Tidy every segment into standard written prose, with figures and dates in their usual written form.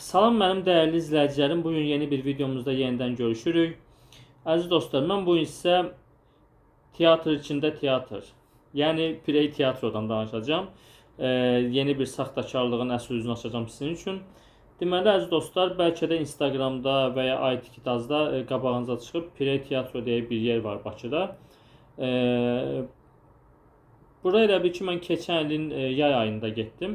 Salam mənim dəyərli izləyicilərim. Bugün yeni bir videomuzda yenidən görüşürük. Əziz dostlar, mən bugün sizə teatr içində teatr, yəni Pirey Teatrodan danışacağım. Yeni bir saxtakarlığın əsl üzünü açacağım sizin üçün. Deməli, əziz dostlar, bəlkə də Instagramda və ya ITKitazda qabağınıza çıxıb Pirey Teatro deyə bir yer var Bakıda. Bura elə bil ki, mən keçən ilin yay ayında getdim.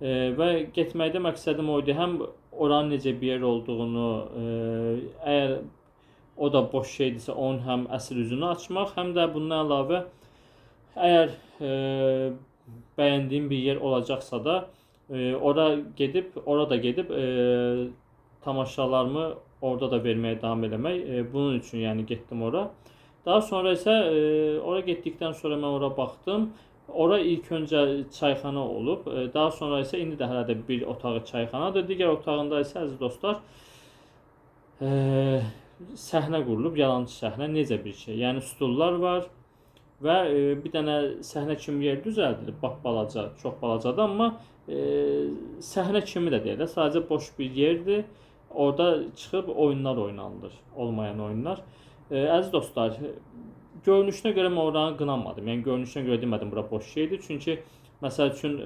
Və getməkdə məqsədim o idi. Həm oranın necə bir yer olduğunu, əgər o da boş şeydirsə, onun həm əsl üzünü açmaq, həm də bundan əlavə əgər bəyəndiyim bir yer olacaqsa da orada gedib tamaşalarımı orada da verməyə davam eləmək. Bunun üçün yəni getdim ora. Daha sonra isə ora getdikdən sonra mən ora baxdım. Ora ilk öncə çayxana olub. Daha sonra isə indi də hələ də bir otağı çayxanadır. Digər otağında isə əziz dostlar səhnə qurulub, yalançı səhnə. Necə bir şey? Yəni stullar var və bir dənə səhnə kimi yer düzəldilib. Bax balaca, çox balacadır, amma səhnə kimi də deyil. Sadəcə boş bir yerdir. Orada çıxıb oyunlar oynanılır, olmayan oyunlar. Əziz dostlar, görünüşünə görə mən oranı qınamadım. Yəni görünüşünə görə demədim bura boş şeydir. Çünki məsəl üçün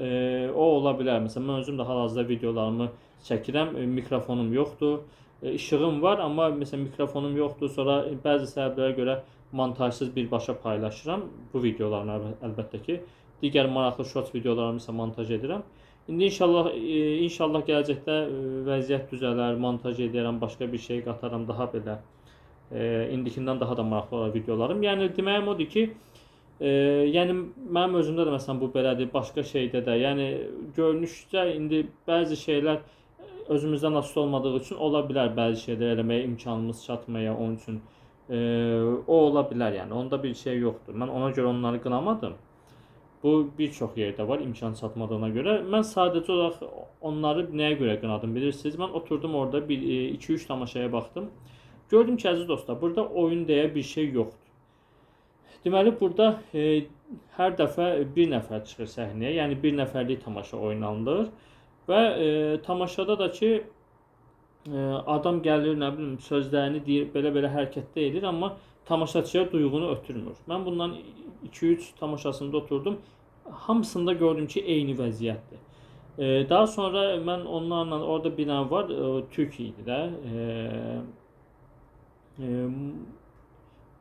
o ola bilər. Məsələn, mən özüm də hal-hazırda videolarımı çəkirəm, mikrofonum yoxdur. İşığım var, amma məsələn mikrofonum yoxdur. Sonra bəzi səbəblərə görə montajsız birbaşa paylaşıram bu videolarımı əlbəttə ki. Digər maraqlı short videolarımı isə montaj edirəm. İndi inşallah gələcəkdə vəziyyət düzələr, montaj edərəm, başqa bir şey qataram, daha belə indikindən daha da maraqlı olar videolarım. Yəni deməyim odur ki, yəni mənim özümdə də məsələn bu belədir, başqa şeydə də. Yəni görünüşdə indi bəzi şeylər özümüzdən asılı olmadığı üçün ola bilər bəzi şeylər eləməyə imkanımız çatmaya, onun üçün o ola bilər yəni. Onda bir şey yoxdur. Mən ona görə onları qınamadım. Bu bir çox yerdə var imkan çatmadığına görə. Mən sadəcə olaraq onları nəyə görə qınadım bilirsiniz? Mən oturdum orada 2-3 tamaşaya baxdım. Gördüm ki, əziz dostlar, burada oyun deyə bir şey yoxdur. Deməli, burada hər dəfə bir nəfər çıxır səhnəyə, yəni bir nəfərlik tamaşa oynanılır və tamaşada da ki, adam gəlir, nə bilim, sözlərini deyir, belə-belə hərəkətdə edir, amma tamaşaçıya duyğunu ötürmür. Mən bundan 2-3 tamaşasında oturdum, hamısında gördüm ki, eyni vəziyyətdir. Daha sonra mən onlarla, orada bir dənə var, Türk idi də,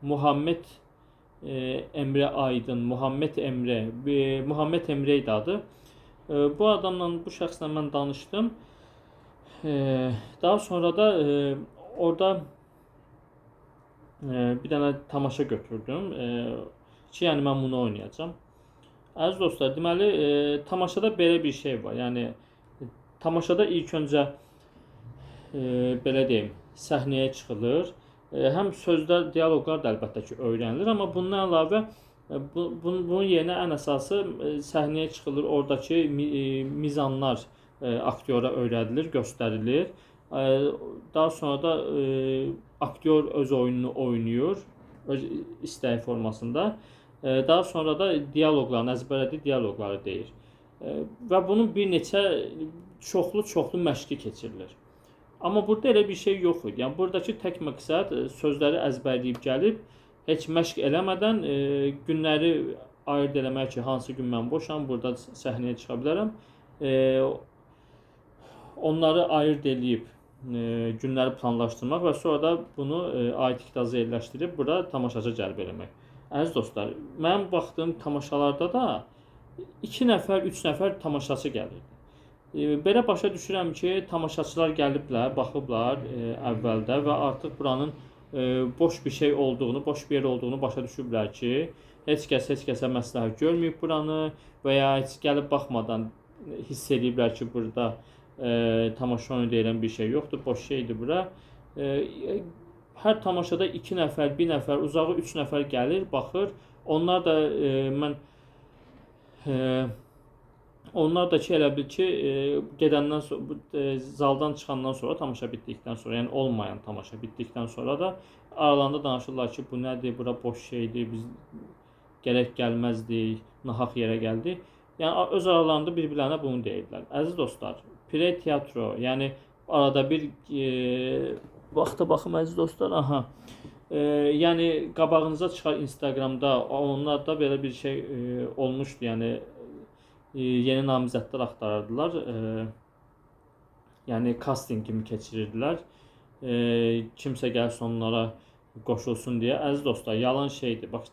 Muhammed Emre Aydın, Muhammed Emre idi adı. Bu adamla, bu şəxslə mən danışdım. Daha sonra da orada bir dənə tamaşa götürdüm ki, yəni mən bunu oynayacağam. Əziz dostlar, deməli tamaşada belə bir şey var. Yəni tamaşada ilk öncə belə deyim, səhnəyə çıxılır. Həm sözlər, dialoqlar da əlbəttə ki, öyrənilir, amma bundan əlavə bunun yerinə ən əsası səhnəyə çıxılır, oradakı mizanlar aktyora öyrədilir, göstərilir. Daha sonra da aktyor öz oyununu oynayır, öz istəyi formasında. Daha sonra da dialoqlarını, əzbərlədiyi dialoqları deyir. Və bunun bir neçə çoxlu məşqi keçirilir. Amma burada elə bir şey yox idi. Yəni buradakı tək məqsəd sözləri əzbərləyib gəlib, heç məşq eləmədən günləri ayırd eləmək ki, hansı gün mən boşam, burada səhnəyə çıxa bilərəm. Onları ayırd eləyib günləri planlaşdırmaq və sonra da bunu ITKitaza yerləşdirib burada tamaşaçı cəlb eləmək. Əziz dostlar, mənim baxdığım tamaşalarda da 2 nəfər, 3 nəfər tamaşaçı gəlirdi. Belə başa düşürəm ki, tamaşaçılar gəliblər, baxıblar əvvəldə və artıq buranın boş bir şey olduğunu, boş bir yer olduğunu başa düşüblər ki, heç kəsə məsləhət görməyib buranı və ya heç gəlib baxmadan hiss ediblər ki, burada tamaşa oyunu deyilən bir şey yoxdur, boş şeydir bura. Hər tamaşada 2 nəfər, 1 nəfər, uzağı 3 nəfər gəlir, baxır. Onlar da ki, elə bil ki, gedəndən sonra, zaldan çıxandan sonra, tamaşa bitdikdən sonra, yəni olmayan tamaşa bitdikdən sonra da aralarında danışırlar ki, bu nədir, bura boş şeydir, biz gərək gəlməzdik, nahaq yerə gəldik. Yəni öz aralarında bir-birlərinə bunu deyirlər. Əziz dostlar, Pirey Teatro, yəni arada bir vaxta baxım əziz dostlar. Aha. Yəni qabağınıza çıxar Instagramda, onlarda belə bir şey olmuşdu. Yəni yeni namizədlər axtarırdılar. Yəni casting kimi keçirirdilər. Kimsə gəlsin onlara qoşulsun deyə. Əziz dostlar, yalan şeydir. Bax,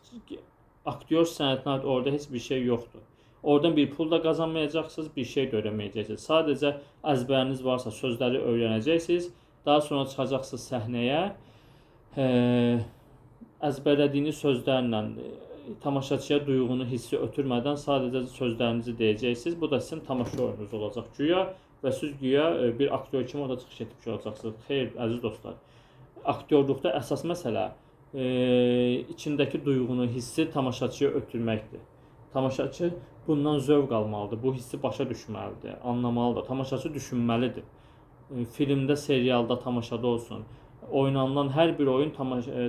aktyor sənətinə aid orada heç bir şey yoxdur. Oradan bir pul da qazanmayacaqsınız, bir şey də öyrənməyəcəksiniz. Sadəcə əzbəriniz varsa sözləri öyrənəcəksiniz. Daha sonra çıxacaqsınız səhnəyə. Əzbərlədiyiniz sözlərlə tamaşaçıya duyğunu, hissi ötürmədən sadəcə sözlərinizi deyəcəksiniz. Bu da sizin tamaşa oyununuz olacaq güya və siz güya bir aktyor kimi orada çıxış etmiş olacaqsınız. Xeyr, əziz dostlar. Aktyorluqda əsas məsələ içindəki duyğunu, hissi tamaşaçıya ötürməkdir. Tamaşaçı bundan zövq almalıdır, bu hissi başa düşməlidir, anlamalıdır. Tamaşaçı düşünməlidir. Filmdə, serialda, tamaşada olsun. Oynanılan hər bir oyun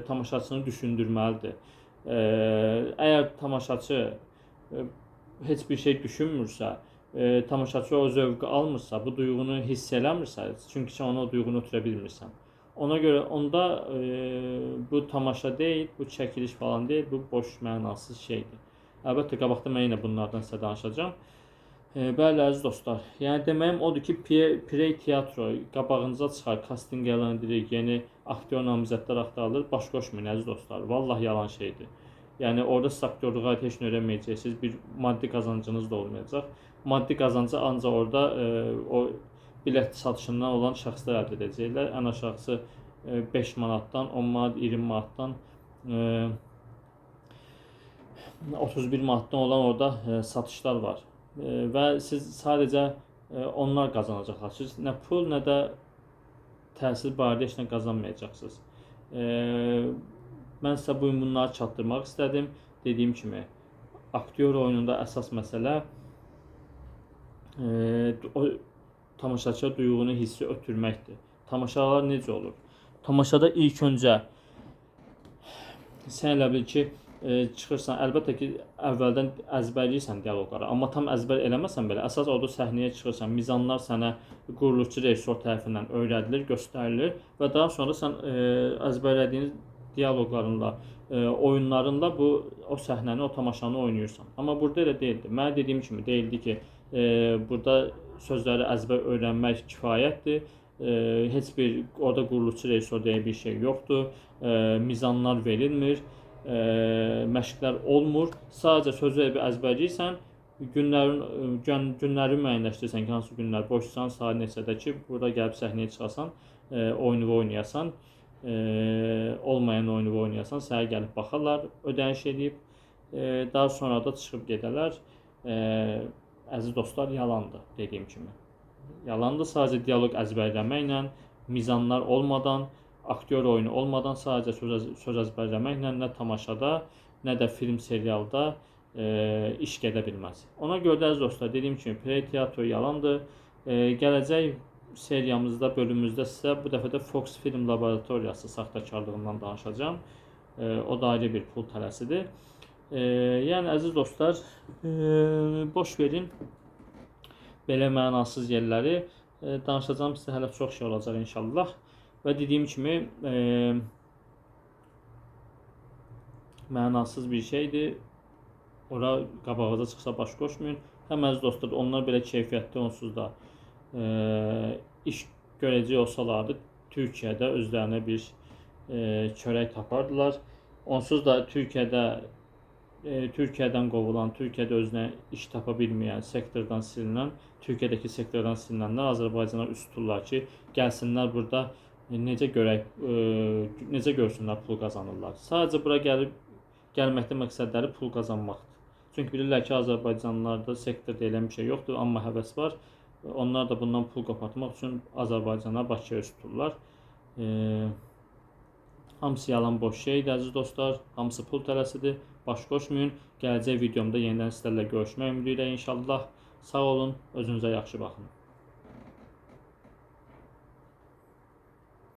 tamaşaçını düşündürməlidir. Əgər tamaşaçı heç bir şey düşünmürsə, tamaşaçı o zövqü almırsa, bu duyğunu hiss eləmirsə, çünki sən ona o duyğunu ötürə bilmirsən. Ona görə onda bu tamaşa deyil, bu çəkiliş falan deyil, bu boş, mənasız şeydir. Əlbəttə, qabaqda mən yenə bunlardan sizə danışacağım. Bəli, əziz dostlar, yəni deməyim odur ki, Prey Teatro qabağınıza çıxar, casting elan edilir, yeni aktyor namizədlər axtarılır, baş qoşmayın, əziz dostlar. Vallahi yalan şeydir. Yəni orada siz aktyorluğa aid heç nə öyrənməyəcəksiniz, bir maddi qazancınız da olmayacaq. Maddi qazancı ancaq orada o bilet satışından olan şəxslər əldə edəcəklər. Ən aşağısı 5 manatdan, 10 manat, 20 manatdan, 31 manatdan olan orada satışlar var. Və siz sadəcə onlar qazanacaqlar. Siz nə pul, nə də təsir barədə heç nə qazanmayacaqsınız. Mən sizə bugün bunları çatdırmaq istədim. Dediyim kimi, aktyor oyununda əsas məsələ tamaşaçıya duyğunu, hissi ötürməkdir. Tamaşalar necə olur? Tamaşada ilk öncə sən elə bil ki, çıxırsan, əlbəttə ki, əvvəldən əzbərləyirsən dialoqları, amma tam əzbər eləməsən belə, əsas orada səhnəyə çıxırsan, mizanlar sənə qurulucu rejissor tərəfindən öyrədilir, göstərilir və daha sonra sən əzbərlədiyin dialoqlarınla, oyunlarınla o səhnəni, o tamaşanı oynayırsan. Amma burada elə deyildi. Mənə dediyim kimi deyildi ki, burada sözləri əzbər öyrənmək kifayətdir. Heç bir orada qurulucu rejissor deyə bir şey yoxdur. Mizanlar verilmir. Məşqlər olmur. Sadəcə sözü bir əzbərləyirsən, günləri müəyyənləşdirirsən ki, hansı günlər boşsan, saat neçədə ki, burada gəlib səhnəyə çıxasan, oyunu oynayasan, olmayan oyunu oynayasan, səhər gəlib baxarlar, ödəniş edib, daha sonra da çıxıb gedərlər. Əziz dostlar, yalandır, dediyim kimi. Yalandır, sadəcə dialoq əzbərləməklə, mizanlar olmadan, aktyor oyunu olmadan sadəcə söz əzbərləməklə nə tamaşada, nə də film, serialda iş gedə bilməz. Ona görə də əziz dostlar, dediyim kimi, Prey Teatro yalandır. Gələcək seriyamızda, bölümümüzdə sizə bu dəfə də Fox Film Laboratoriyası saxtakarlığından danışacağım. O da ayrı bir pul tələsidir. Yəni, əziz dostlar, boş verin belə mənasız yerləri. Danışacağım sizə hələ çox şey olacaq inşallah. Və dediyim kimi, mənasız bir şeydir. Ora qabağıza çıxsa baş qoşmayın. Həm əziz dostlar, onlar belə keyfiyyətli onsuz da iş görəcək olsalardı, Türkiyədə özlərinə bir çörək tapardılar. Onsuz da Türkiyədən qovulan, Türkiyədə özünə iş tapa bilməyən, sektordan silinən, Türkiyədəki sektordan silinənlər Azərbaycana üst tuturlar ki, gəlsinlər burada necə görsünlər pul qazanırlar. Sadəcə bura gəlməkdə məqsədləri pul qazanmaqdır. Çünki bilirlər ki, Azərbaycanlılarda sektorda elə bir şey yoxdur, amma həvəs var. Onlar da bundan pul qopartmaq üçün Azərbaycana, Bakıya üst tuturlar. Hamısı yalan boş şeydir, əziz dostlar. Hamısı pul tələsidir. Baş qoşmayın. Gələcək videomda yenidən sizlərlə görüşmək ümidi ilə inşallah. Sağ olun, özünüzə yaxşı baxın.